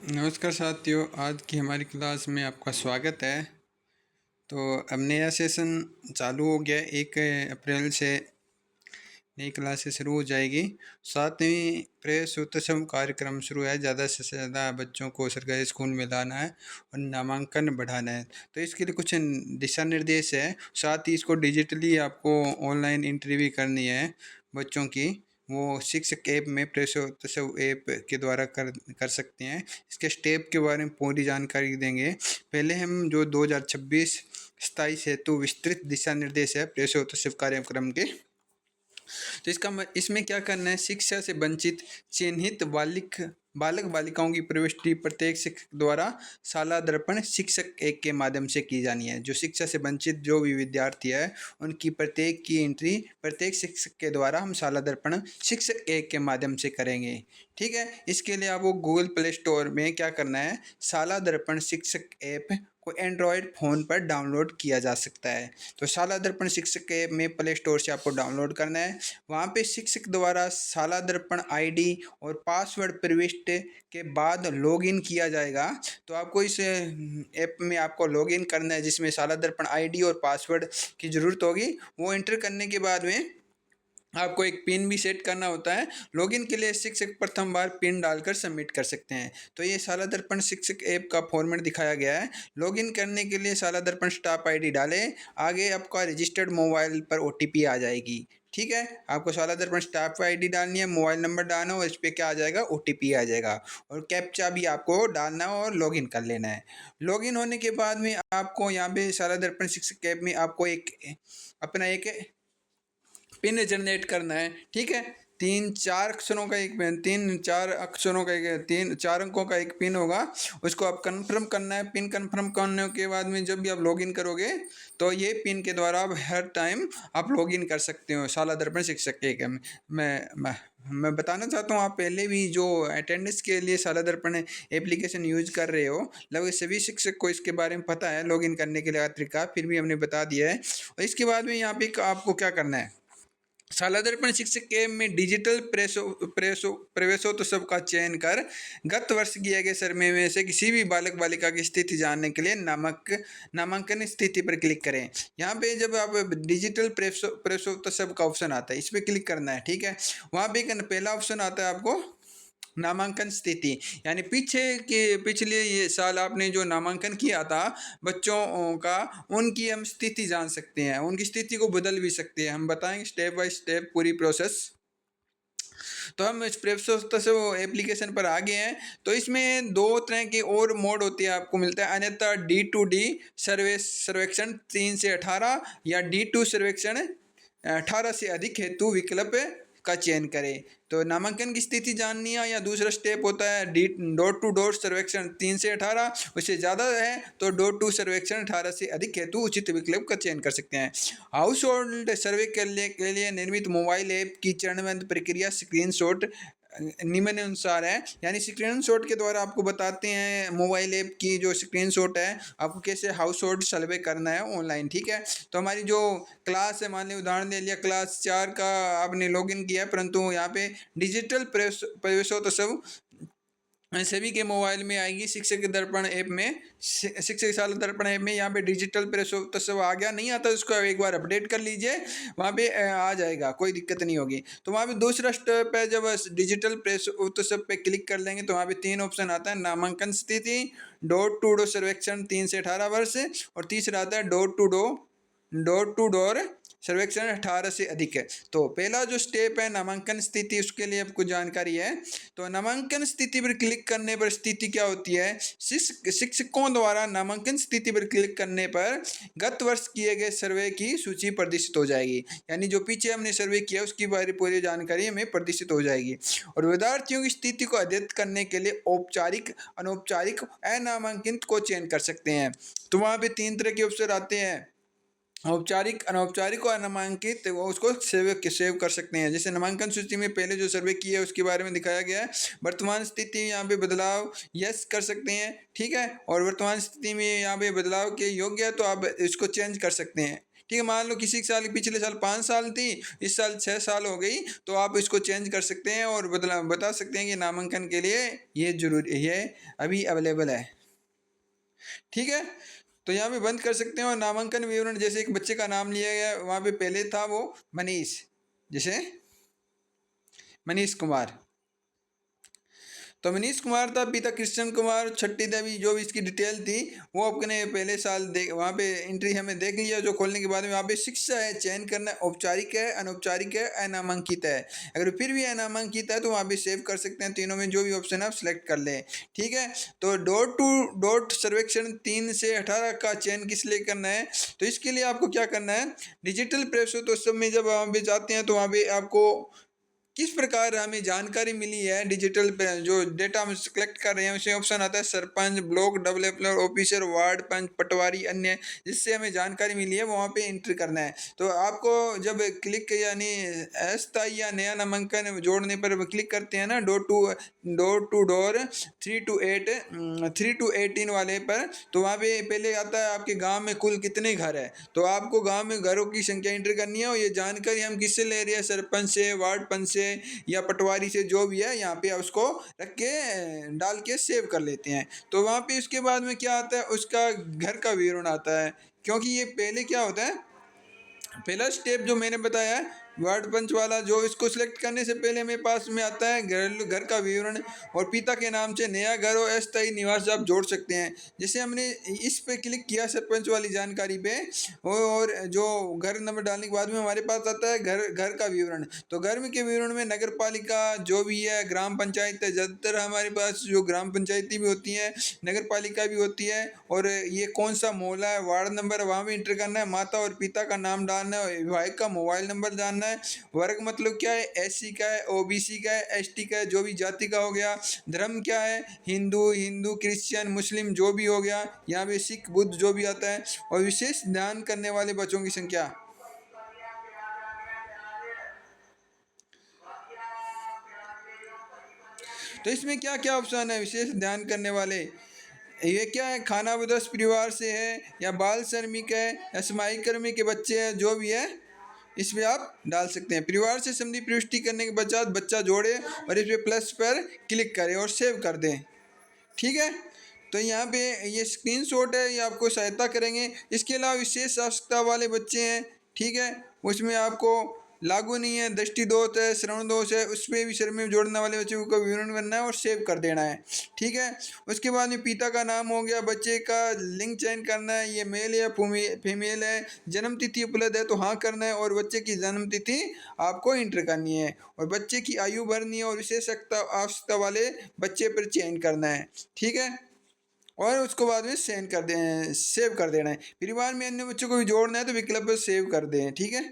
नमस्कार साथियों, आज की हमारी क्लास में आपका स्वागत है। तो अब नया सेशन चालू हो गया। 1 अप्रैल से नई क्लासेस शुरू हो जाएगी। 7वीं प्रवेशोत्सव कार्यक्रम शुरू है। ज़्यादा से ज़्यादा बच्चों को सरकारी स्कूल में लाना है और नामांकन बढ़ाना है। तो इसके लिए कुछ दिशा निर्देश है। साथ ही इसको डिजिटली आपको ऑनलाइन एंट्री भी करनी है बच्चों की। वो शिक्षक ऐप में प्रवेशोत्सव ऐप के द्वारा कर सकते हैं। इसके स्टेप के बारे में पूरी जानकारी देंगे। पहले हम जो 2026 27 हेतु विस्तृत दिशा निर्देश है प्रवेशोत्सव कार्यक्रम के। तो इसमें क्या करना है, शिक्षा से वंचित चिन्हित बालक बालिकाओं की प्रविष्टि प्रत्येक शिक्षक द्वारा शाला दर्पण शिक्षक एक के माध्यम से की जानी है। जो शिक्षा से वंचित जो भी विद्यार्थी है उनकी प्रत्येक की एंट्री प्रत्येक शिक्षक के द्वारा हम शाला दर्पण शिक्षक एक के माध्यम से करेंगे। ठीक है। इसके लिए आपको गूगल प्ले स्टोर में क्या करना है, शाला दर्पण शिक्षक ऐप को एंड्रॉयड फ़ोन पर डाउनलोड किया जा सकता है। तो शाला दर्पण शिक्षक ऐप में प्ले स्टोर से आपको डाउनलोड करना है। वहाँ पे शिक्षक द्वारा शाला दर्पण आईडी और पासवर्ड प्रविष्ट के बाद लॉगिन किया जाएगा। तो आपको इस ऐप में आपको लॉगिन करना है, जिसमें शाला दर्पण आईडी और पासवर्ड की ज़रूरत होगी। वो एंटर करने के बाद में आपको एक पिन भी सेट करना होता है। लॉगिन के लिए शिक्षक प्रथम बार पिन डालकर सबमिट कर सकते हैं। तो ये शाला दर्पण शिक्षक ऐप का फॉर्मेट दिखाया गया है। लॉगिन करने के लिए शाला दर्पण स्टाफ आईडी डालें। आगे आपका रजिस्टर्ड मोबाइल पर ओटीपी आ जाएगी। ठीक है। आपको शाला दर्पण स्टाफ आईडी डालनी है, मोबाइल नंबर डालना और इस पर क्या आ जाएगा, ओटीपी आ जाएगा और कैप्चा भी आपको डालना है और लॉगिन कर लेना है। लॉगिन होने के बाद में आपको यहाँ पे शाला दर्पण शिक्षक ऐप में आपको एक पिन जनरेट करना है। ठीक है। 3 अंकों का एक पिन होगा। उसको आप कंफर्म करना है। पिन कंफर्म करने के बाद में जब भी आप लॉगिन करोगे तो ये पिन के द्वारा आप हर टाइम आप लॉगिन कर सकते हो शाला दर्पण शिक्षक के में। मैं बताना चाहता हूँ, आप पहले भी जो अटेंडेंस के लिए शाला दर्पण एप्लीकेशन यूज कर रहे हो, लगभग सभी शिक्षक को इसके बारे में पता है लॉगिन करने के लिए तरीका, फिर भी हमने बता दिया है। और इसके बाद में यहाँ पे आपको क्या करना है, शाला दर्पण शिक्षक के में डिजिटल प्रवेशोत्सव का चयन कर गत वर्ष किए गए सर्वे में से किसी भी बालक बालिका की स्थिति जानने के लिए नामांकन स्थिति पर क्लिक करें। यहाँ पे जब आप डिजिटल प्रवेशोत्सव का ऑप्शन आता है, इस पर क्लिक करना है। ठीक है। वहाँ पे पहला ऑप्शन आता है आपको नामांकन स्थिति, यानी पिछले ये साल आपने जो नामांकन किया था बच्चों का, उनकी हम स्थिति जान सकते हैं। उनकी स्थिति को बदल भी सकते हैं। हम बताएंगे स्टेप बाय स्टेप पूरी प्रोसेस। तो हम इस प्रवेशोत्सव एप्लीकेशन पर आ गए हैं। तो इसमें 2 तरह के और मोड होते हैं, आपको मिलता है अन्यथा D2D सर्वेक्षण 3 से 18 या D2 सर्वेक्षण 18 से अधिक हेतु विकल्प का चयन करें। तो नामांकन की स्थिति जाननी है, या दूसरा स्टेप होता है डोर टू डोर सर्वेक्षण 3 से 18, उससे ज़्यादा है तो डोर टू सर्वेक्षण 18 से अधिक हेतु उचित विकल्प का चयन कर सकते हैं। हाउस होल्ड सर्वे के लिए निर्मित मोबाइल ऐप की चरणबद्ध प्रक्रिया स्क्रीनशॉट निम्नानुसार है। यानी स्क्रीनशॉट के द्वारा आपको बताते हैं मोबाइल ऐप की जो स्क्रीनशॉट है आपको कैसे हाउस होल्ड सर्वे करना है ऑनलाइन। ठीक है। तो हमारी जो क्लास है, मान लीजिए उदाहरण ले लिया क्लास 4 का आपने लॉगिन किया है, परंतु यहाँ पे डिजिटल प्रवेशोत्सव सभी के मोबाइल में आएगी। शिक्षक दर्पण ऐप में, शिक्षक शाला दर्पण ऐप में यहाँ पे डिजिटल प्रवेशोत्सव आ गया, नहीं आता उसको एक बार अपडेट कर लीजिए, वहाँ पे आ जाएगा, कोई दिक्कत नहीं होगी। तो वहाँ पे दूसरा स्टेप है, जब डिजिटल प्रवेशोत्सव पे क्लिक कर लेंगे तो वहाँ पे 3 ऑप्शन आता है, नामांकन स्थिति, डोर टू डोर सर्वेक्षण 3 से 18 वर्ष, और तीसरा आता है डोर टू डोर सर्वेक्षण 18 से अधिक है। तो पहला जो स्टेप है नामांकन स्थिति, उसके लिए आपको जानकारी है। तो नामांकन स्थिति पर क्लिक करने पर स्थिति क्या होती है, शिक्षकों द्वारा नामांकन स्थिति पर क्लिक करने पर गत वर्ष किए गए सर्वे की सूची प्रदर्शित हो जाएगी। यानी जो पीछे हमने सर्वे किया उसकी पूरी जानकारी हमें प्रदर्शित हो जाएगी। और विद्यार्थियों की स्थिति को अध्ययन करने के लिए औपचारिक, अनौपचारिक, अनामांकित को चयन कर सकते हैं। तो वहाँ पे 3 तरह के ऑप्शन आते हैं, औपचारिक, अनौपचारिक और नामांकित। वो उसको सेव कर सकते हैं। जैसे नामांकन सूची में पहले जो सर्वे किया है उसके बारे में दिखाया गया है। वर्तमान स्थिति यहाँ पे बदलाव यस कर सकते हैं। ठीक है। और वर्तमान स्थिति में यहाँ पे बदलाव के योग्य है तो आप इसको चेंज कर सकते हैं। ठीक है, मान लो किसी साल पिछले साल 5 साल थी, इस साल 6 साल हो गई, तो आप इसको चेंज कर सकते हैं और बता सकते हैं कि नामांकन के लिए ये जरूरी, ये अभी अवेलेबल है। ठीक है, तो यहाँ पे बंद कर सकते हैं। और नामांकन विवरण, जैसे एक बच्चे का नाम लिया गया, वहाँ पे पहले था वो मनीष, जैसे मनीष कुमार, तो मनीष कुमार था, पिता कृष्ण कुमार, छठी देवी, जो भी इसकी डिटेल थी वो अपने पहले साल देख, वहाँ पे एंट्री हमें देख लिया। जो खोलने के बाद में वहाँ पे शिक्षा है, चयन करना है, औपचारिक है, अनौपचारिक है, अनामांकित है। अगर फिर भी अनामांकित है तो वहाँ पे सेव कर सकते हैं, तीनों में जो भी ऑप्शन है आप सिलेक्ट कर लें। ठीक है, तो डॉट टू डॉट सर्वेक्षण 3 से 18 का चयन किस लिए करना है, तो इसके लिए आपको क्या करना है, डिजिटल प्रवेशोत्सव में जब वहाँ पे जाते हैं तो वहाँ पे आपको किस प्रकार हमें जानकारी मिली है, डिजिटल जो डेटा हम कलेक्ट कर रहे हैं उसमें ऑप्शन आता है sarpanch, block developer, officer, ward panch, patwari, अन्य, जिससे हमें जानकारी मिली है वहाँ पे एंट्री करना है। तो आपको जब क्लिक यानी अस्थायी या नया नामांकन जोड़ने पर क्लिक करते हैं ना, डोर टू डोर 3 to 18 वाले पर, तो वहाँ पे पहले आता है आपके गाँव में कुल कितने घर है, तो आपको गाँव में घरों की संख्या एंट्री करनी है। और ये जानकारी हम किससे ले रहे हैं, सरपंच से, वार्ड पंच से या पटवारी से, जो भी है यहाँ पे उसको रख के डाल के सेव कर लेते हैं। तो वहाँ पे उसके बाद में क्या आता है, उसका घर का विवरण आता है। क्योंकि ये पहले क्या होता है, पहला स्टेप जो मैंने बताया है वार्ड पंच वाला, जो इसको सिलेक्ट करने से पहले मेरे पास में आता है घर का विवरण, और पिता के नाम से नया घर और अस्थायी निवास आप जोड़ सकते हैं। जैसे हमने इस पे क्लिक किया सरपंच वाली जानकारी पे, और जो घर नंबर डालने के बाद में हमारे पास आता है घर का विवरण। तो घर के विवरण में नगर पालिका जो भी है, ग्राम पंचायत है, ज़्यादातर हमारे पास जो ग्राम पंचायती भी होती है, नगर पालिका भी होती है, और ये कौन सा मोहल्ला है, वार्ड नंबर वहाँ भी इंटर करना है, माता और पिता का नाम डालना है, विवाहिक का मोबाइल नंबर जानना है, वर्ग मतलब क्या है, एससी का है, ओबीसी का है, एसटी का है, जो भी जाति का हो गया, धर्म क्या है, हिंदू क्रिश्चियन मुस्लिम जो भी हो गया, यहाँ पे सिख बुद्ध जो भी आता है, और विशेष ध्यान करने वाले बच्चों की संख्या। तो इसमें क्या क्या ऑप्शन है, विशेष ध्यान करने वाले, ये क्या है, खानाबदोश परिवार से है, या बाल श्रमिक है, या समाई कर्मी के बच्चे हैं, जो भी है इसमें आप डाल सकते हैं। परिवार से संबंधी प्रविष्टि करने के पश्चात बच्चा जोड़े और इस पे प्लस पर क्लिक करें और सेव कर दें। ठीक है, तो यहाँ पे ये स्क्रीनशॉट है, ये आपको सहायता करेंगे। इसके अलावा विशेष आवश्यकता वाले बच्चे हैं, ठीक है, उसमें आपको लागू नहीं है, दृष्टि दोष है, श्रवण दोष है, उस पर भी शरीर में जोड़ने वाले बच्चों को विवरण करना है और सेव कर देना है। ठीक है, उसके बाद में पिता का नाम हो गया, बच्चे का लिंग चयन करना है, ये मेल या फीमेल है, जन्म तिथि उपलब्ध है तो हाँ करना है, और बच्चे की जन्म तिथि आपको इंटर करनी है, और बच्चे की आयु भरनी है, और विशेषता आवश्यकता वाले बच्चे पर चयन करना है। ठीक है, और उसको बाद में सेव कर देना है। परिवार में अन्य बच्चों को भी जोड़ना है तो विकल्प पर सेव कर दें। ठीक है,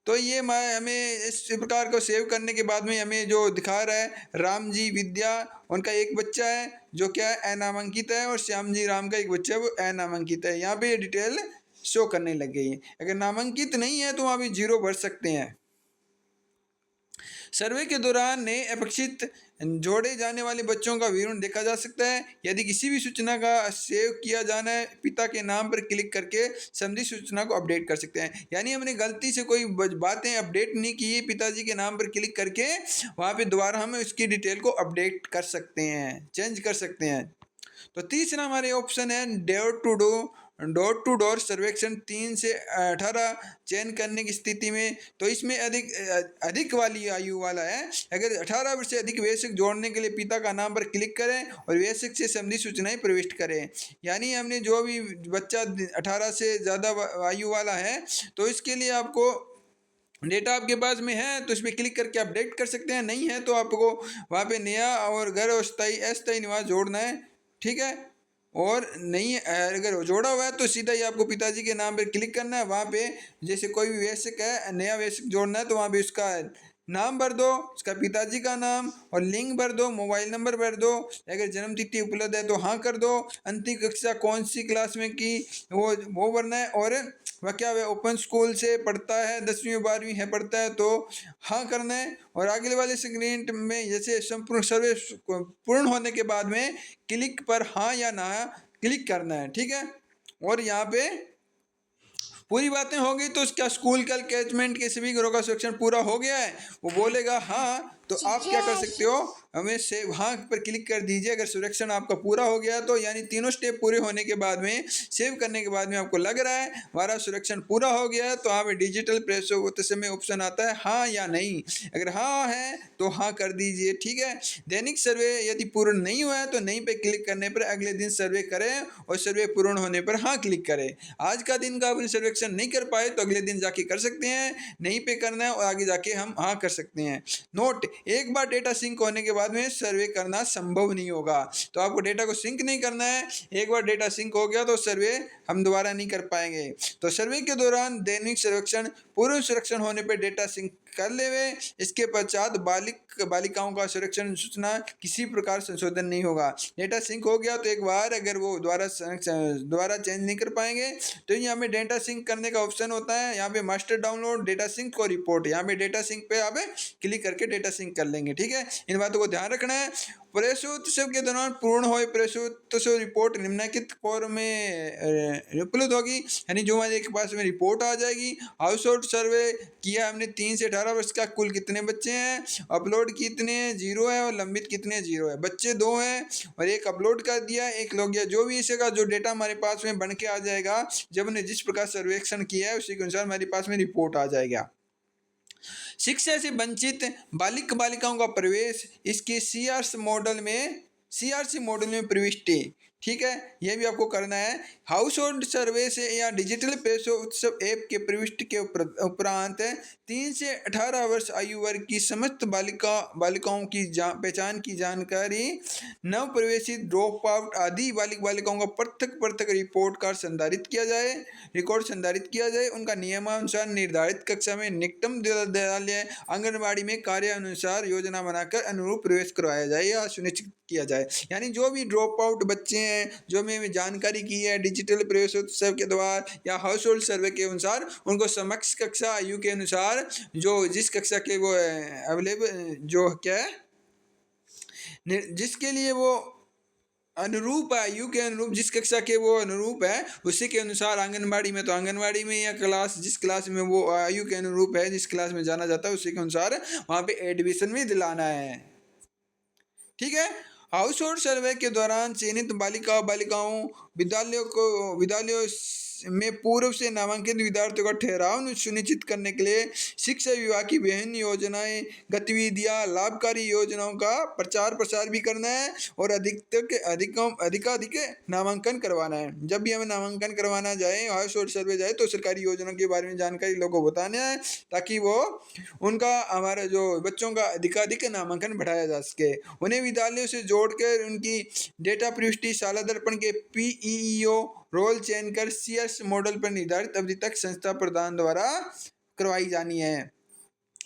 तो ये मैं हमें इस प्रकार को सेव करने के बाद में हमें जो दिखा रहा है, राम जी विद्या, उनका एक बच्चा है जो क्या है अनामांकित है, और श्याम जी राम का एक बच्चा है वो अनामांकित है। यहाँ पे ये डिटेल शो करने लग गई है। अगर नामांकित नहीं है तो वहाँ पे 0 भर सकते हैं। सर्वे के दौरान नए अपेक्षित जोड़े जाने वाले बच्चों का विवरण देखा जा सकता है। यदि किसी भी सूचना का सेव किया जाना है, पिता के नाम पर क्लिक करके संबंधित सूचना को अपडेट कर सकते हैं। यानी हमने गलती से कोई बातें अपडेट नहीं की, पिताजी के नाम पर क्लिक करके वहाँ पे दोबारा हम इसकी डिटेल को अपडेट कर सकते हैं, चेंज कर सकते हैं। तो तीसरा हमारे ऑप्शन है डोर टू डोर सर्वेक्षण 3 से 18 चयन करने की स्थिति में। तो इसमें अधिक वाली आयु वाला है। अगर 18 वर्ष से अधिक वयस्क जोड़ने के लिए पिता का नाम पर क्लिक करें और वयस्क से संबंधित सूचनाएं प्रविष्ट करें। यानी हमने जो भी बच्चा 18 से ज़्यादा आयु वाला है तो इसके लिए आपको डेटा आपके पास में है तो इसमें क्लिक करके अपडेट कर सकते हैं, नहीं है तो आपको वहाँ पे नया और घर और अस्थायी निवास जोड़ना है। ठीक है, और नहीं अगर जोड़ा हुआ है तो सीधा ही आपको पिताजी के नाम पे क्लिक करना है। वहाँ पे जैसे कोई भी वयस्क है, नया वयस्क जोड़ना है तो वहाँ पे उसका नाम भर दो, उसका पिताजी का नाम और लिंक भर दो, मोबाइल नंबर भर दो, अगर जन्म तिथि उपलब्ध है तो हाँ कर दो, अंतिम कक्षा कौन सी क्लास में की वो भरना है, और वह क्या वह ओपन स्कूल से पढ़ता है, 10वीं 12वीं है पढ़ता है तो हाँ करना है। और आगे वाले सेगमेंट में जैसे संपूर्ण सर्वे पूर्ण होने के बाद में क्लिक पर हाँ या ना क्लिक करना है। ठीक है, और यहाँ पे पूरी बातें हो गई तो क्या स्कूल का कैचमेंट के सभी घरों का सुरक्षण पूरा हो गया है? वो बोलेगा हाँ, तो आप क्या कर सकते हो, हमें सेव हाँ पर क्लिक कर दीजिए। अगर सुरक्षण आपका पूरा हो गया तो यानी तीनों स्टेप पूरे होने के बाद में, सेव करने के बाद में आपको लग रहा है हमारा सुरक्षण पूरा हो गया है, तो हमें डिजिटल प्रेस होते समय ऑप्शन आता है हाँ या नहीं। अगर हाँ है तो हाँ कर दीजिए, ठीक है। दैनिक सर्वे यदि पूर्ण नहीं हुआ है तो नहीं पे क्लिक करने पर अगले दिन सर्वे करें और सर्वे पूर्ण होने पर हाँ क्लिक करें। आज का दिन का अपने सर्वेक्षण नहीं कर पाए तो अगले दिन जाके कर सकते हैं, नहीं पे करना है और आगे जाके हम हाँ कर सकते हैं। नोट, एक बार डेटा सिंक होने के बाद में सर्वे करना संभव नहीं होगा, तो आपको डेटा को सिंक नहीं करना है। एक बार डेटा सिंक हो गया तो सर्वे हम दोबारा नहीं कर पाएंगे। तो सर्वे के दौरान दैनिक सर्वेक्षण पूर्ण सुरक्षण होने पर डेटा सिंक कर लेवे। इसके पश्चात बालिकाओं का सुरक्षण सूचना किसी प्रकार संशोधन नहीं होगा। डेटा सिंक हो गया तो एक बार अगर वो दोबारा चेंज नहीं कर पाएंगे तो यहाँ पे डेटा सिंक करने का ऑप्शन होता है, यहाँ पे मास्टर डाउनलोड, डेटा सिंक और रिपोर्ट। यहाँ पे डेटा सिंक पे आप क्लिक करके डेटा सिंक कर लेंगे, ठीक है। इन बातों को ध्यान रखना है। प्रसूत्सव के दौरान पूर्ण हुए प्रसूत्सव रिपोर्ट निम्नलिखित फॉर्म में उपलब्ध होगी, यानी जो हमारे पास में रिपोर्ट आ जाएगी। हाउस होल्ड सर्वे किया हमने 3 से 18 वर्ष का, कुल कितने बच्चे हैं, अपलोड कितने हैं 0 है और लंबित कितने 0 है, बच्चे 2 हैं और एक अपलोड कर दिया, एक लोग गया। जो भी इसका जो डेटा हमारे पास में बन के आ जाएगा, जब हमने जिस प्रकार सर्वेक्षण किया है उसी के अनुसार हमारे पास में रिपोर्ट आ जाएगा। शिक्षा से वंचित बालिकाओं का प्रवेश, इसके सीआरसी मॉडल में प्रविष्टि, ठीक है, यह भी आपको करना है। हाउस होल्ड सर्वे से या डिजिटल प्रवेशोत्सव ऐप के प्रविष्टि के उपरांत 3 से 18 वर्ष आयु वर्ग की समस्त बालिकाओं की पहचान की जानकारी, नव प्रवेशित, ड्रॉप आउट आदि बालिकाओं का पृथक रिकॉर्ड संधारित किया जाए। उनका नियमानुसार निर्धारित कक्षा में निकटतम विद्यालय आंगनबाड़ी में कार्य अनुसार योजना बनाकर अनुरूप प्रवेश करवाया जाए या सुनिश्चित किया जाए। यानी जो भी ड्रॉप आउट बच्चे हैं, जो हमें जानकारी की है डिजिटल प्रवेशोत्सव के द्वारा या हाउस होल्ड सर्वे के अनुसार, उनको समक्ष कक्षा आयु के अनुसार जो जिस कक्षा के वो अवेलेबल जो क्या है जिसके लिए वो अनुरूप आयु के अनुरूप, जिस कक्षा के वो अनुरूप है उसी के अनुसार आंगनबाड़ी में तो आंगनबाड़ी में या क्लास जिस क्लास में वो आयु के अनुरूप है, जिस क्लास में जाना जाता है उसी के अनुसार वहाँ पे एडमिशन भी दिलाना है, ठीक है। हाउस होल्ड सर्वे के दौरान चयनित बालिकाओं विद्यालयों में पूर्व से नामांकित विद्यार्थियों का ठहराव सुनिश्चित करने के लिए शिक्षा विभाग की विभिन्न योजनाएं, गतिविधियां, लाभकारी योजनाओं का प्रचार प्रसार भी करना है और अधिकाधिक नामांकन करवाना है। जब भी हमें नामांकन करवाना जाए, हाउस होल्ड सर्वे जाए, तो सरकारी योजनाओं के बारे में जानकारी लोगों को बताना है ताकि वो उनका हमारे जो बच्चों का अधिकाधिक नामांकन बढ़ाया जा सके। उन्हें विद्यालयों से जोड़कर उनकी डेटा प्रविष्टि शाला दर्पण के पीईओ रोल चयन कर सीएस मॉडल पर निर्धारित अवधि तक संस्था प्रधान द्वारा करवाई जानी है।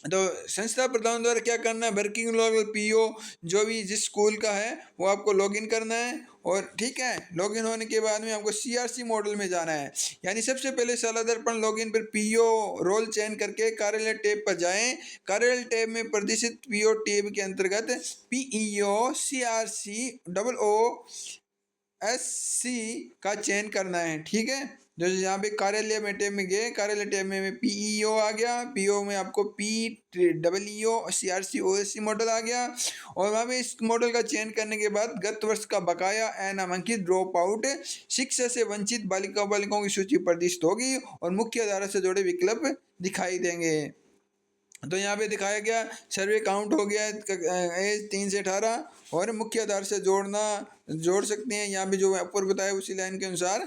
तो संस्था प्रधान द्वारा क्या करना है, वर्किंग लोग पीओ जो भी जिस स्कूल का है वो आपको लॉगिन करना है और ठीक है, लॉगिन होने के बाद में आपको सीआरसी मॉडल में जाना है। यानी सबसे पहले शाला दर्पण लॉगिन पर पीओ रोल चयन करके कार्यालय टैब पर जाएं। कार्यालय टैब में प्रदर्शित पीओ टैब के अंतर्गत पीईओ सीआरसी SC का चयन करना है, ठीक है। जो यहाँ पे कार्यालय में टैब में गए, कार्यालय टैब में पीईओ आ गया, पीओ में आपको PEO CRC OSC मॉडल आ गया और वहाँ पे इस मॉडल का चयन करने के बाद गत वर्ष का बकाया अनामांकित ड्रॉप आउट शिक्षा से वंचित बालिकाओं की सूची प्रदर्शित होगी और मुख्य धारा से जुड़े विकल्प दिखाई देंगे। तो यहाँ पे दिखाया गया सर्वे काउंट हो गया एज 3 से 18 और मुख्य आधार से जोड़ सकते हैं। यहाँ पे जो ऊपर बताया उसी लाइन के अनुसार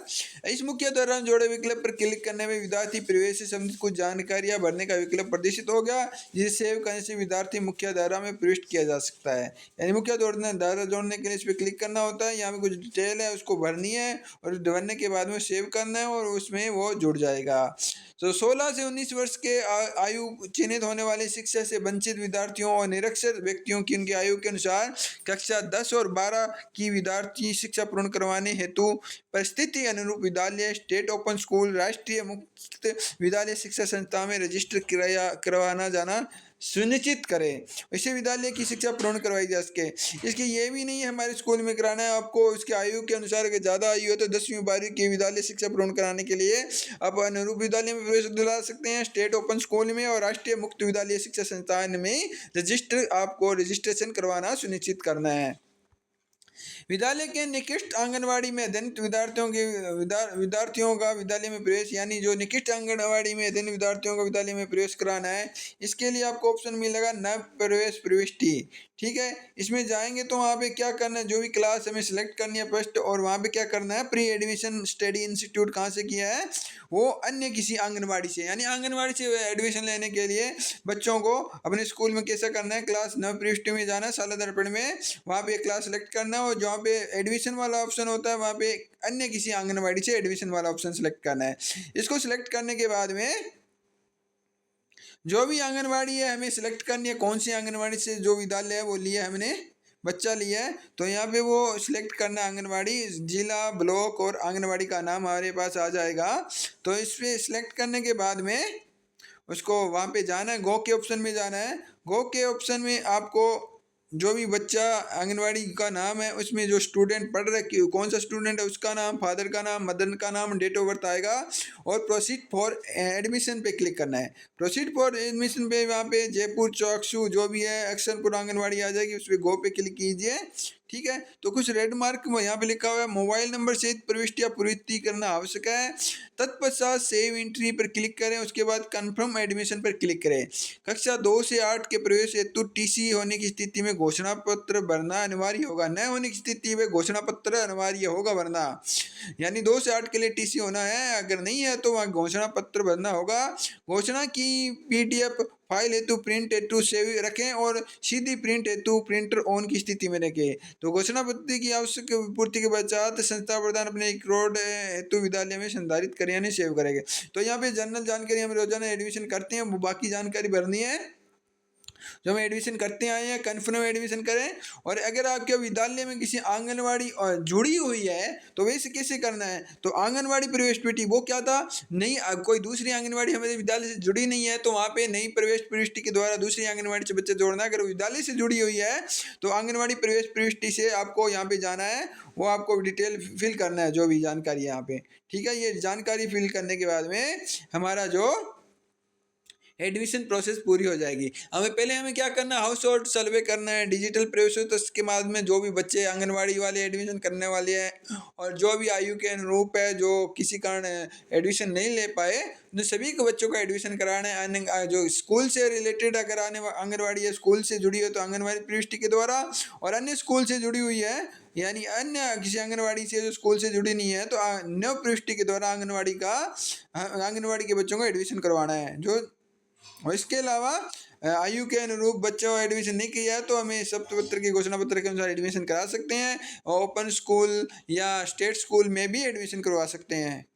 इस मुख्य आधार जोड़े विकल्प पर क्लिक करने में विद्यार्थी प्रवेश से संबंधित कुछ जानकारियां भरने का विकल्प प्रदर्शित हो गया, जिसे सेव करने से विद्यार्थी मुख्य धारा में प्रविष्ट किया जा सकता है। यानी मुख्य धारा जोड़ने के लिए इस पर क्लिक करना होता है, यहाँ पे कुछ डिटेल है उसको भरनी है और भरने के बाद में सेव करना है और उसमें वो जुड़ जाएगा। तो 16 से 19 वर्ष के आयु चिन्हित होने वाले शिक्षा से वंचित विद्यार्थियों और निरक्षर व्यक्तियों की उनकी आयु के अनुसार कक्षा 10 और 12 की विद्यार्थी शिक्षा पूर्ण करवाने हेतु परिस्थिति अनुरूप विद्यालय, स्टेट ओपन स्कूल, राष्ट्रीय मुक्त विद्यालय शिक्षा संस्था में रजिस्टर करवाना जाना सुनिश्चित करें, इससे विद्यालय की शिक्षा पूर्ण करवाई जा सके। इसकी ये भी नहीं है हमारे स्कूल में कराना है आपको, उसके आयु के अनुसार अगर ज़्यादा आयु है तो 10वीं 12वीं की विद्यालय शिक्षा पूर्ण कराने के लिए आप अनुरूप विद्यालय में प्रवेश दिला सकते हैं, स्टेट ओपन स्कूल में और राष्ट्रीय मुक्त विद्यालय शिक्षा संस्थान में आपको रजिस्ट्रेशन करवाना सुनिश्चित करना है। विद्यालय के निकृष्ट आंगनवाड़ी में अध्ययनरत विद्यार्थियों का विद्यालय में प्रवेश, यानी जो निकृष्ट आंगनवाड़ी में अध्ययन विद्यार्थियों का विद्यालय में प्रवेश कराना है, इसके लिए आपको ऑप्शन मिलेगा नव प्रवेश प्रविष्टि। ठीक है, इसमें जाएंगे तो वहाँ पे क्या करना है, जो भी क्लास हमें सिलेक्ट करनी है फर्स्ट, और वहाँ पे क्या करना है, प्री एडमिशन स्टडी इंस्टीट्यूट कहाँ से किया है, वो अन्य किसी आंगनवाड़ी से, यानी आंगनवाड़ी से एडमिशन लेने के लिए बच्चों को अपने स्कूल में कैसा करना है, क्लास नव प्रविष्टि में जाना है, शाला दर्पण में, वहाँ पे क्लास सेलेक्ट करना है, और जहाँ पे एडमिशन वाला ऑप्शन होता है वहाँ पे अन्य किसी आंगनवाड़ी से एडमिशन वाला ऑप्शन सेलेक्ट करना है। इसको सिलेक्ट करने के बाद में जो भी आंगनवाड़ी है हमें सिलेक्ट करनी है, कौन सी आंगनवाड़ी से जो विद्यालय है वो लिया है हमने, बच्चा लिया है, तो यहाँ पे वो सिलेक्ट करना है आंगनवाड़ी, जिला, ब्लॉक और आंगनवाड़ी का नाम हमारे पास आ जाएगा। तो इस पर सिलेक्ट करने के बाद में उसको वहाँ पे जाना है, गो के ऑप्शन में जाना है। गो के ऑप्शन में आपको जो भी बच्चा आंगनवाड़ी का नाम है उसमें जो स्टूडेंट पढ़ रहा है, कौन सा स्टूडेंट है, उसका नाम, फादर का नाम, मदर का नाम, डेट ऑफ बर्थ आएगा, और प्रोसीड फॉर एडमिशन पे क्लिक करना है। प्रोसीड फॉर एडमिशन पे वहाँ पे जयपुर, चौकसू जो भी है, अक्सरपुर आंगनवाड़ी आ जाएगी, उस पर गो पे क्लिक कीजिए। ठीक है, तो कुछ रेड मार्क यहाँ पे लिखा हुआ है, मोबाइल नंबर सहित प्रविष्टि या प्रवृत्ति करना आवश्यक है। तत्पश्चात सेव एंट्री पर क्लिक करें, उसके बाद कंफर्म एडमिशन पर क्लिक करें। कक्षा 2 से 8 के प्रवेश हेतु टीसी होने की स्थिति में घोषणा पत्र भरना अनिवार्य होगा, न होने की स्थिति में घोषणा पत्र अनिवार्य होगा भरना, यानी 2 से 8 के लिए टीसी होना है, अगर नहीं है तो वहाँ घोषणा पत्र भरना होगा। घोषणा की पीडीएफ फाइल हेतु प्रिंट हेतु सेव रखें और सीधी प्रिंट हेतु प्रिंटर ऑन की स्थिति में रखें। तो घोषणा पत्र की आवश्यक पूर्ति के पश्चात संस्था प्रधान अपने एक करोड़ हेतु विद्यालय में संधारित करें, यानी सेव करेंगे। तो यहाँ पे जनरल जानकारी हम रोजाना एडमिशन करते हैं, वो बाकी जानकारी भरनी है जो हम एडमिशन करते आए हैं, कन्फर्म एडमिशन करें। और अगर आपके विद्यालय में किसी आंगनवाड़ी जुड़ी हुई है तो वैसे कैसे करना है, तो आंगनवाड़ी प्रवेश प्रविष्टि वो क्या था, नहीं कोई दूसरी आंगनवाड़ी हमारे विद्यालय से जुड़ी नहीं है तो वहाँ पे नई प्रवेश प्रविष्टि के द्वारा दूसरी आंगनवाड़ी से बच्चे जोड़ना। अगर विद्यालय से जुड़ी हुई है तो आंगनवाड़ी प्रवेश प्रविष्टि से आपको यहाँ पे जाना है, वो आपको डिटेल फिल करना है जो भी जानकारी है यहाँ पे। ठीक है, ये जानकारी फिल करने के बाद में हमारा जो एडमिशन प्रोसेस पूरी हो जाएगी। हमें क्या करना है, हाउस होल्ड सर्वे करना है, डिजिटल प्रवेश के बाद में जो भी बच्चे आंगनवाड़ी वाले एडमिशन करने वाले हैं और जो भी आयु के अनुरूप है, जो किसी कारण एडमिशन नहीं ले पाए, उन सभी को बच्चों का एडमिशन कराना है। जो स्कूल से रिलेटेड अगर आंगनवाड़ी है, स्कूल से जुड़ी है तो आंगनवाड़ी प्रविष्टि के द्वारा, और अन्य स्कूल से जुड़ी हुई है यानी अन्य किसी आंगनवाड़ी से जो स्कूल से जुड़ी नहीं है तो नव प्रविष्टि के द्वारा आंगनवाड़ी के बच्चों को एडमिशन करवाना है। और इसके अलावा आयु के अनुरूप बच्चों को एडमिशन नहीं किया है तो हमें सप्तपत्र की घोषणा पत्र के अनुसार एडमिशन करा सकते हैं, ओपन स्कूल या स्टेट स्कूल में भी एडमिशन करवा सकते हैं।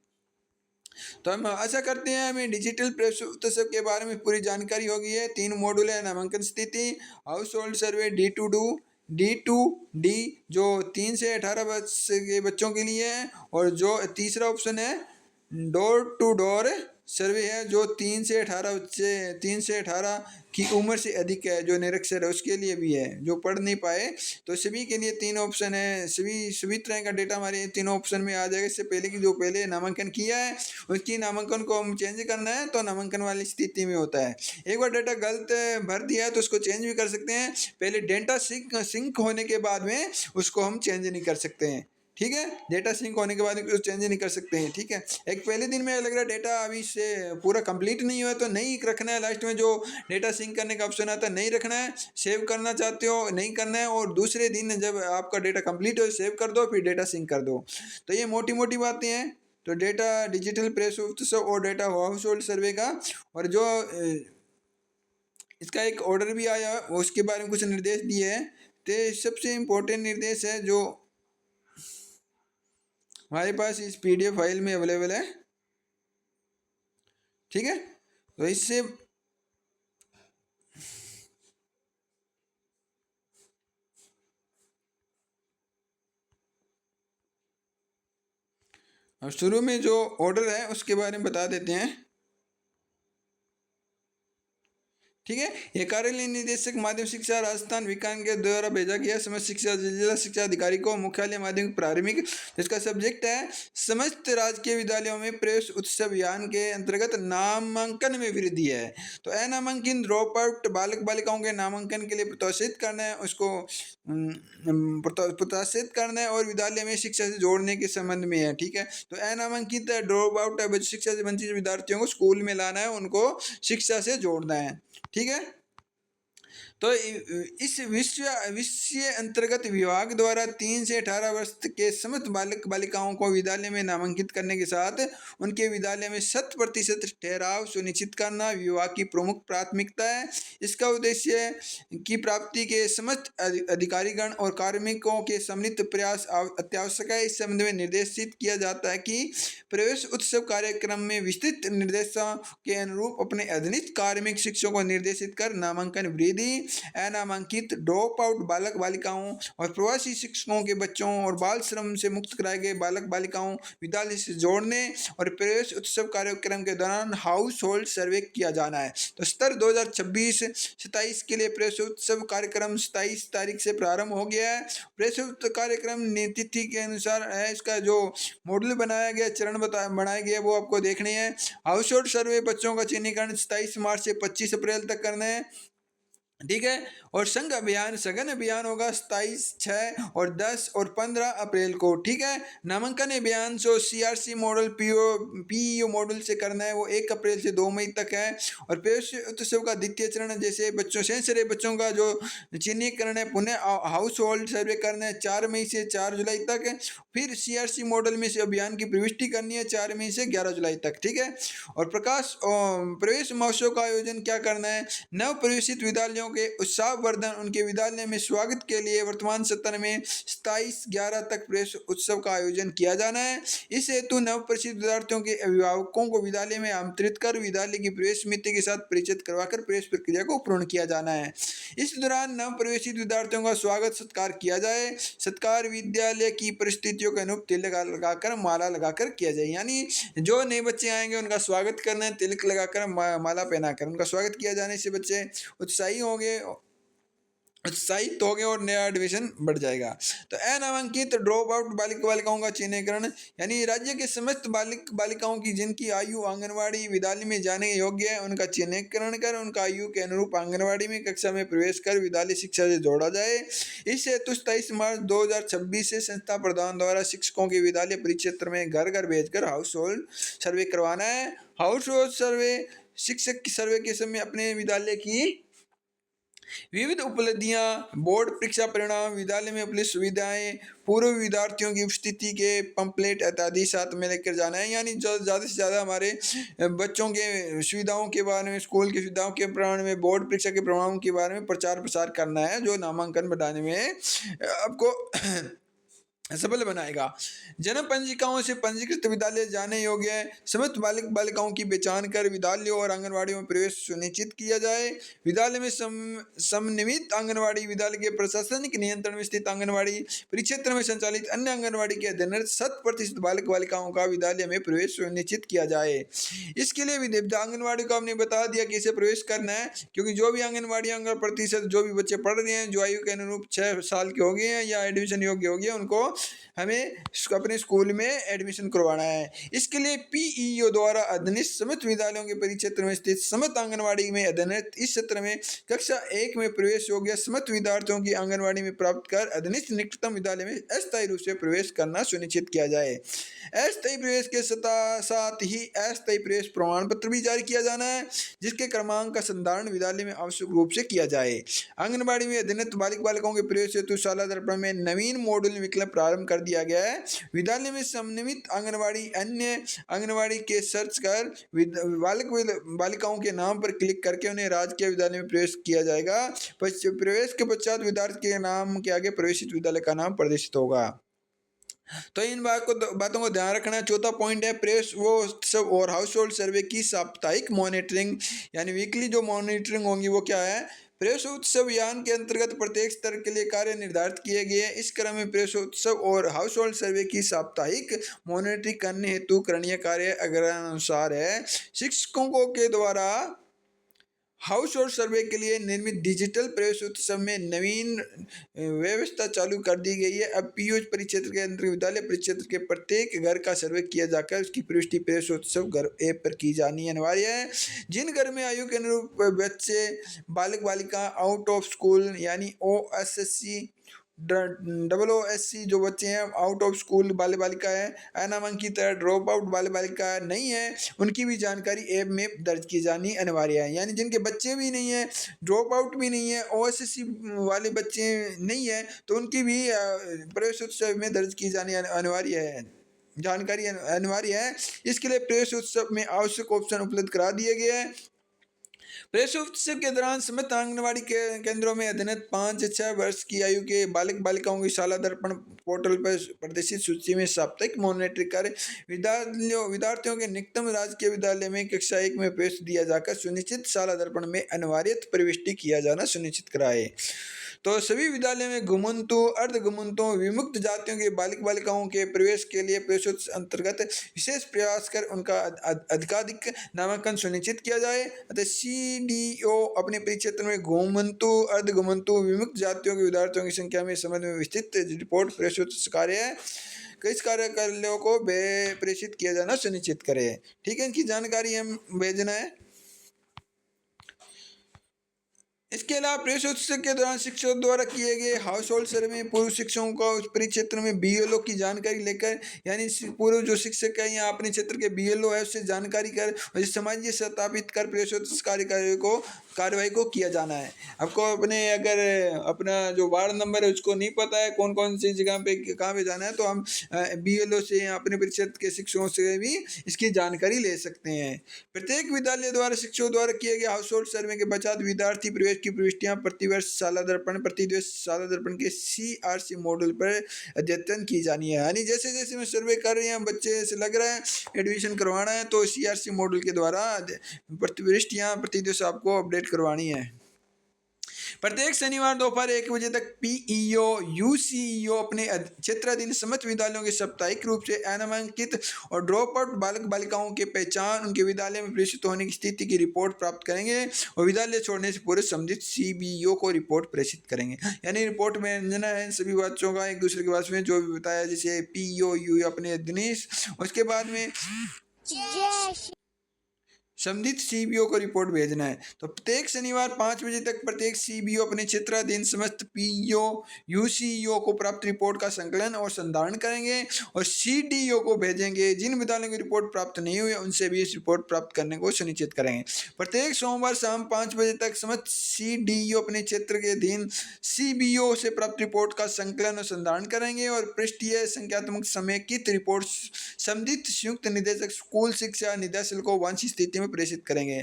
तो हम आशा करते हैं हमें डिजिटल प्रवेशोत्सव के बारे में पूरी जानकारी हो गई है। 3 मॉड्यूल है, नामांकन स्थिति, हाउस होल्ड सर्वे, D2D जो 3 से 18 वर्ष के बच्चों के लिए है, और जो तीसरा ऑप्शन है डोर टू डोर सर्वे है जो 3 से 18 की उम्र से अधिक है, जो निरक्षर है उसके लिए भी है, जो पढ़ नहीं पाए, तो सभी के लिए 3 ऑप्शन है। सभी तरह का डेटा हमारे तीनों ऑप्शन में आ जाएगा। इससे पहले की जो पहले नामांकन किया है उसकी नामांकन को हम चेंज करना है तो नामांकन वाली स्थिति में होता है। एक बार डेटा गलत भर दिया है तो उसको चेंज भी कर सकते हैं, पहले डेटा सिंक होने के बाद में उसको हम चेंज नहीं कर सकते हैं। ठीक है, डेटा सिंक होने के बाद चेंज नहीं कर सकते हैं। ठीक है, एक पहले दिन में लग रहा है डेटा अभी से पूरा कंप्लीट नहीं हुआ तो नहीं रखना है, लास्ट में जो डेटा सिंक करने का ऑप्शन आता है नहीं रखना है, सेव करना चाहते हो नहीं करना है, और दूसरे दिन जब आपका डेटा कंप्लीट हो सेव कर दो फिर डेटा सिंक कर दो। तो ये मोटी मोटी बातें हैं। तो डेटा डिजिटल प्रवेशोत्सव और डेटा हाउस होल्ड सर्वे का, और जो इसका एक ऑर्डर भी आया उसके बारे में कुछ निर्देश दिए हैं। तो सबसे इम्पोर्टेंट निर्देश है जो हमारे पास इस PDF फाइल में अवेलेबल है। ठीक है, तो इससे अब शुरू में जो ऑर्डर है उसके बारे में बता देते हैं। ठीक है। ये कार्यालय निदेशक माध्यमिक शिक्षा राजस्थान विकान के द्वारा भेजा गया समस्त शिक्षा जिला शिक्षा अधिकारी को मुख्यालय माध्यमिक प्रारंभिक, जिसका सब्जेक्ट है समस्त राजकीय विद्यालयों में प्रवेश उत्सव अभियान के अंतर्गत नामांकन में वृद्धि है। तो अनामांकित ड्रॉप आउट बालक बालिकाओं के नामांकन के लिए प्रोत्साहित करना है, उसको प्रोत्साहित करना है और विद्यालय में शिक्षा से जोड़ने के संबंध में है। ठीक है। तो अनामांकित ड्रॉप आउट शिक्षा से वंचित विद्यार्थियों को स्कूल में लाना है, उनको शिक्षा से जोड़ना है। ठीक है। तो इस विषय अंतर्गत विभाग द्वारा 3 से 18 वर्ष के समस्त बालक बालिकाओं को विद्यालय में नामांकित करने के साथ उनके विद्यालय में 100% ठहराव सुनिश्चित करना विभाग की प्रमुख प्राथमिकता है। इसका उद्देश्य की प्राप्ति के समस्त अधिकारीगण और कार्मिकों के सम्मिलित प्रयास अत्यावश्यक है। इस संबंध में निर्देशित किया जाता है कि प्रवेश उत्सव कार्यक्रम में विस्तृत निर्देशों के अनुरूप अपने अधीनस्थ कार्मिक शिक्षकों को निर्देशित कर नामांकन वृद्धि, अनामांकित ड्रॉप आउट बालक बालिकाओं और प्रवासी शिक्षकों के बच्चों और बाल श्रम से मुक्त कराए गए बालक बालिकाओं विद्यालय से जोड़ने और प्रवेश उत्सव कार्यक्रम के दौरान हाउस होल्ड सर्वे किया जाना है। तो स्तर 2026-27 के लिए प्रवेश उत्सव कार्यक्रम 27 तारीख से प्रारंभ हो गया है। प्रवेश उत्सव कार्यक्रम तिथि के अनुसार है। इसका जो मॉडल बनाया गया, चरण बनाए गए, वो आपको देखने हैं। हाउस होल्ड सर्वे बच्चों का चिन्हीकरण 27 मार्च से 25 अप्रैल तक करना है। ठीक है। और संघ अभियान सघन अभियान होगा 27, 6 और 10 और 15 अप्रैल को। ठीक है। नामांकन अभियान जो CRC मॉडल PEO मॉडल से करना है, वो 1 अप्रैल से 2 मई तक है। और प्रवेश उत्सव का द्वितीय चरण जैसे बच्चों सेंसरे बच्चों का जो चिन्हीकरण है, पुनः हाउस होल्ड सर्वे करना है 4 मई से 4 जुलाई तक। फिर CRC मॉडल में से अभियान की प्रविष्टि करनी है 4 मई से 11 जुलाई तक। ठीक है। और प्रवेश महोत्सव का आयोजन क्या करना है, नव प्रवेशित विद्यालयों के उत्साहवर्धन उनके विद्यालय में स्वागत के लिए वर्तमान सत्र में 27/11 तक प्रवेश उत्सव का आयोजन किया जाना है। इस हेतु नव प्रवेशित विद्यार्थियों के अभिभावकों को विद्यालय में आमंत्रित कर विद्यालय की प्रवेश समिति के साथ परिचित करवाकर प्रवेश प्रक्रिया को पूर्ण किया जाना है। इस दौरान नव प्रवेशित विद्यार्थियों का स्वागत सत्कार किया जाए। सत्कार विद्यालय की परिस्थितियों के अनुरूप तिलक लगाकर माला लगाकर किया जाए। यानी जो नए बच्चे आएंगे उनका स्वागत करना है, तिलक लगाकर माला पहनाकर उनका स्वागत किया जाने से बच्चे उत्साहित होंगे और नया एडमिशन बढ़ जाएगा। तो अनामांकित ड्रॉप आउट बालिक बालिकाओं का चिन्हीकरण, यानी राज्य के समस्त बालिक बालिकाओं की जिनकी आयु आंगनवाड़ी विद्यालय में जाने योग्य है, उनका चिन्हीकरण कर उनका आयु के अनुरूप आंगनवाड़ी में कक्षा में प्रवेश कर विद्यालय शिक्षा से जोड़ा जाए। इस हेतु 27 मार्च 2026 से संस्था प्रधान द्वारा शिक्षकों के विद्यालय परिक्षेत्र में घर घर भेजकर हाउस होल्ड सर्वे करवाना है। हाउस होल्ड सर्वे शिक्षक की सर्वे के समय अपने विद्यालय की विविध उपलब्धियां, बोर्ड परीक्षा परिणाम, विद्यालय में उपलब्ध सुविधाएं, पूर्व विद्यार्थियों की उपस्थिति के पंपलेट इत्यादि साथ में लेकर जाना है। यानी ज़्यादा से ज़्यादा हमारे बच्चों के सुविधाओं के बारे में, स्कूल की सुविधाओं के बारे में, बोर्ड परीक्षा के परिणामों के बारे में प्रचार प्रसार करना है, जो नामांकन बढ़ाने में आपको सफल बनाएगा। जन्म पंजिकाओं से पंजीकृत विद्यालय जाने योग्य है। समस्त बालिक बालिकाओं की पहचान कर विद्यालयों और आंगनवाड़ियों में प्रवेश सुनिश्चित किया जाए। विद्यालय में समन्वित आंगनवाड़ी विद्यालय के प्रशासनिक नियंत्रण में स्थित आंगनवाड़ी परिक्षेत्र में संचालित अन्य आंगनवाड़ी के अधीन 100% बालक बालिकाओं का विद्यालय में प्रवेश सुनिश्चित किया जाए। इसके लिए आंगनवाड़ी को हमने बता दिया कि इसे प्रवेश करना है, क्योंकि जो भी आंगनवाड़ी प्रतिशत जो भी बच्चे पढ़ रहे हैं, जो आयु के अनुरूप 6 साल के हो गए हैं या एडमिशन योग्य हो गए, उनको हमें अपने स्कूल में एडमिशन करवाना है। इसके लिए PEO द्वारा अधीनस्थ समस्त विद्यालयों के परिक्षेत्र में स्थित समस्त आंगनवाड़ी में अधीनस्थ इस सत्र में कक्षा 1 में प्रवेश योग्य समस्त विद्यार्थियों की आंगनवाड़ी में प्राप्त कर अधीनस्थ निकटतम विद्यालय में अस्थायी रूप से प्रवेश करना सुनिश्चित किया जाए। अस्थायी प्रवेश के साथ ही अस्थायी प्रवेश प्रमाण पत्र भी जारी किया जाना है, जिसके क्रमांक का संधारण विद्यालय में आवश्यक रूप से किया जाए। आंगनबाड़ी में अधीनस्थ बालिक बालिकाओं के प्रवेश हेतु शाला दर्पण में नवीन मॉड्यूल विकल्प प्रारंभ कर दिया गया है। विद्यालय में समन्वित आंगनबाड़ी अन्य आंगनबाड़ी के सर्च कर बालक बालिकाओं के नाम पर क्लिक करके उन्हें राजकीय विद्यालय में प्रवेश किया जाएगा। प्रवेश के पश्चात विद्यार्थी के नाम के आगे प्रवेशित विद्यालय का नाम प्रदर्शित होगा। तो इन बातों को ध्यान रखना। चौथा पॉइंट है प्रवेश वो और हाउस होल्ड सर्वे की साप्ताहिक मॉनिटरिंग, यानी वीकली जो मॉनिटरिंग होंगी वो क्या है, प्रवेश उत्सव अभियान के अंतर्गत प्रत्येक स्तर के लिए कार्य निर्धारित किए गए हैं। इस क्रम में प्रवेश उत्सव और हाउस होल्ड सर्वे की साप्ताहिक मॉनिटरिंग करने हेतु करणीय कार्य अग्रनुसार है। शिक्षकों के द्वारा हाउस होल्ड सर्वे के लिए निर्मित डिजिटल प्रवेश उत्सव में नवीन व्यवस्था चालू कर दी गई है। अब पीयूष परिक्षेत्र के अंतर्गत विद्यालय परिक्षेत्र के प्रत्येक घर का सर्वे किया जाकर उसकी प्रविष्टि प्रवेश उत्सव घर ऐप पर की जानी अनिवार्य है। जिन घर में आयु के अनुरूप बच्चे बालक बालिका आउट ऑफ स्कूल यानी OSSC OOSC जो बच्चे हैं आउट ऑफ स्कूल बाल बालिका है, अनामांकित ड्रॉप आउट बाल बालिका नहीं है, उनकी भी जानकारी ऐप में दर्ज की जानी अनिवार्य है। यानी जिनके बच्चे भी नहीं है, ड्रॉप आउट भी नहीं है, OSSC वाले बच्चे नहीं है, तो उनकी भी प्रवेश उत्सव में दर्ज की जानी अनिवार्य है, जानकारी अनिवार्य है। इसके लिए प्रवेश उत्सव में आवश्यक ऑप्शन उपलब्ध करा दिए गए हैं। प्रवेश उत्सव के दौरान समस्त आंगनबाड़ी के केंद्रों में अध्ययनरत 5 से 6 वर्ष की आयु के बालक बालिकाओं की शाला दर्पण पोर्टल पर प्रदर्शित सूची में साप्ताहिक मॉनिटरिंग कर विद्यार्थियों के निकटतम राजकीय विद्यालय में कक्षा 1 में प्रवेश दिया जाकर सुनिश्चित शाला दर्पण में अनिवार्य प्रविष्टि किया जाना सुनिश्चित कराए। तो सभी विद्यालय में घुमंतु अर्ध घुमंतु विमुक्त जातियों के बालिक बालिकाओं के प्रवेश के लिए प्रवेशोत्सव अंतर्गत विशेष प्रयास कर उनका अधिकाधिक नामांकन सुनिश्चित किया जाए। अतः CDO अपने परिक्षेत्र में घुमंतु अर्ध घुमंतु विमुक्त जातियों के विद्यार्थियों की संख्या में संबंध में विस्तृत रिपोर्ट प्रवेशोत्सव कार्य है किस कार्यालयों को प्रेषित किया जाना सुनिश्चित करे। ठीक है, इनकी जानकारी हम भेजना है। इसके अलावा प्रवेशोत्सव के दौरान शिक्षकों द्वारा किए गए हाउस होल्ड सर्वे में पूर्व शिक्षकों का उस परिक्षेत्र में BLO की जानकारी लेकर, यानी पूर्व जो शिक्षक है या अपने क्षेत्र के BLO है उससे जानकारी कर और समाज स्थापित कर प्रवेशोत्सव कार्यवाही को किया जाना है। आपको अपने अगर अपना जो वार्ड नंबर है उसको नहीं पता है कौन कौन सी जगह पे कहाँ पे जाना है, तो हम BLO से या अपने परिक्षेत्र के शिक्षकों से भी इसकी जानकारी ले सकते हैं। प्रत्येक विद्यालय द्वारा शिक्षकों द्वारा किए गए हाउस होल्ड सर्वे के पश्चात विद्यार्थी प्रवेश की प्रविष्टियां प्रतिवर्ष शाला दर्पण प्रतिदिवस शाला दर्पण के CRC मॉडल पर अद्यतन की जानी है। यानी जैसे जैसे मैं सर्वे कर रहे हैं बच्चे से लग रहा है एडमिशन करवाना है तो CRC मॉडल के द्वारा प्रविष्टियां प्रतिदिवस आपको अपडेट करवानी है। प्रत्येक शनिवार दोपहर 1 बजे तक PEO UCEO अपने क्षेत्राधीन समस्त विद्यालयों के साप्ताहिक रूप से अनामांकित और ड्रॉप आउट बालक बालिकाओं के पहचान उनके विद्यालय में प्रेषित होने की स्थिति की रिपोर्ट प्राप्त करेंगे और विद्यालय छोड़ने से पूर्व संबंधित CBO को रिपोर्ट प्रेषित करेंगे। यानी रिपोर्ट में अंजना है सभी बच्चों का एक दूसरे के पास में जो भी बताया, जैसे PEO U अपने दिनेश, उसके बाद में संबंधित CBO को रिपोर्ट भेजना है। तो प्रत्येक शनिवार 5 बजे तक प्रत्येक CBO अपने क्षेत्राधीन समस्त PEO UCEO को प्राप्त रिपोर्ट का संकलन और संधारण करेंगे और CDO को भेजेंगे। जिन विद्यालयों की रिपोर्ट प्राप्त नहीं हुई उनसे भी इस रिपोर्ट प्राप्त करने को सुनिश्चित करेंगे। प्रत्येक सोमवार शाम 5 बजे तक समस्त CDO अपने क्षेत्र के अधीन CBO से प्राप्त रिपोर्ट का संकलन और संधारण करेंगे और पृष्ठीय संख्यात्मक समेकित रिपोर्ट संबंधित संयुक्त निदेशक स्कूल शिक्षा निदेशालय को वांछित स्थिति में प्रेषित करेंगे।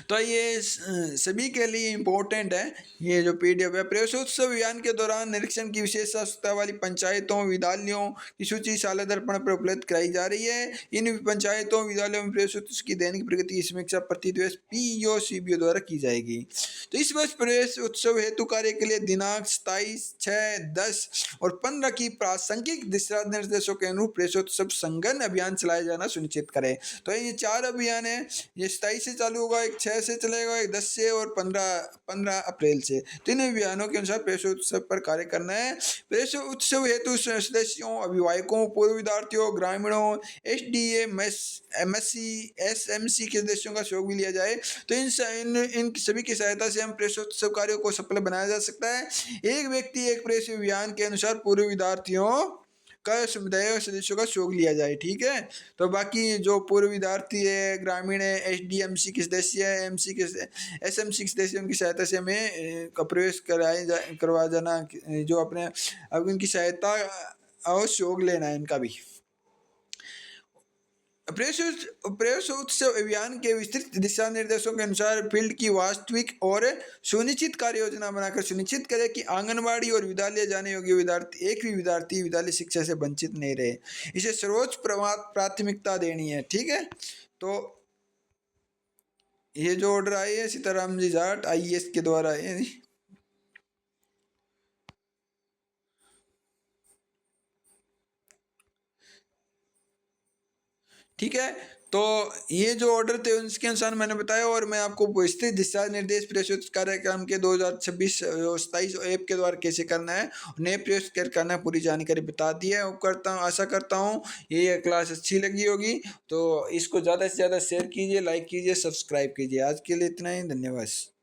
तो ये सभी के लिए इम्पोर्टेंट है ये जो PDF है। प्रवेशोत्सव अभियान के दौरान निरीक्षण की विशेष आवश्यकता वाली पंचायतों विद्यालयों की सूची शाला दर्पण पर उपलब्ध कराई जा रही है। इन पंचायतों विद्यालयों में प्रवेशोत्सव की दैनिक प्रगति की समीक्षा प्रतिदिवस PEO CBO द्वारा की जाएगी। तो इस वर्ष प्रवेश उत्सव हेतु कार्य के लिए दिनांक 27, 6, 10 और 15 की प्रासंगिक दिशा निर्देशों के अनुरूप प्रवेशोत्सव संगठन अभियान चलाया जाना सुनिश्चित करें। तो ये 4 अभियान है, ये 27 से चालू होगा, एक 6 से चलेगा, एक 10 से और 15 अप्रैल से। तीन अभियानों के अनुसार प्रवेशोत्सव पर कार्य करना है। प्रवेशोत्सव हेतु सदस्यों अभिभावकों पूर्व विद्यार्थियों ग्रामीणों SDA MSC SMC के सदस्यों का सहयोग भी लिया जाए। तो इन सभी की सहायता से हम प्रवेशोत्सव कार्यों को सफल बनाया जा सकता है। एक व्यक्ति एक प्रवेश अभियान के अनुसार पूर्व विद्यार्थियों का समुदाय सदस्यों का सहयोग लिया जाए। ठीक है, तो बाकी जो पूर्व विद्यार्थी है ग्रामीण है SDMC के सदस्य है MC के SMC के सदस्य उनकी सहायता से हमें प्रवेश करवा जाना, जो अपने अब उनकी सहायता और सहयोग लेना है इनका भी। प्रवेशोत्सव अभियान के विस्तृत दिशा निर्देशों के अनुसार फील्ड की वास्तविक और सुनिश्चित कार्य योजना बनाकर सुनिश्चित करें कि आंगनबाड़ी और विद्यालय जाने योग्य विद्यार्थी एक भी विद्यार्थी विद्यालय शिक्षा से वंचित नहीं रहे, इसे सर्वोच्च प्राथमिकता देनी है। ठीक है, तो ये जो ऑर्डर आई है सीताराम जी जाट IAS के द्वारा है। ठीक है, तो ये जो ऑर्डर थे उसके अनुसार मैंने बताया, और मैं आपको विस्तृत दिशा निर्देश प्रस्तुत कार्यक्रम के 2026-27 ऐप के द्वारा कैसे करना है, नए प्रयोग कैसे करना है, पूरी जानकारी बता दी है। आशा करता हूँ ये क्लास अच्छी लगी होगी। तो इसको ज़्यादा से ज़्यादा शेयर कीजिए, लाइक कीजिए, सब्सक्राइब कीजिए। आज के लिए इतना ही, धन्यवाद।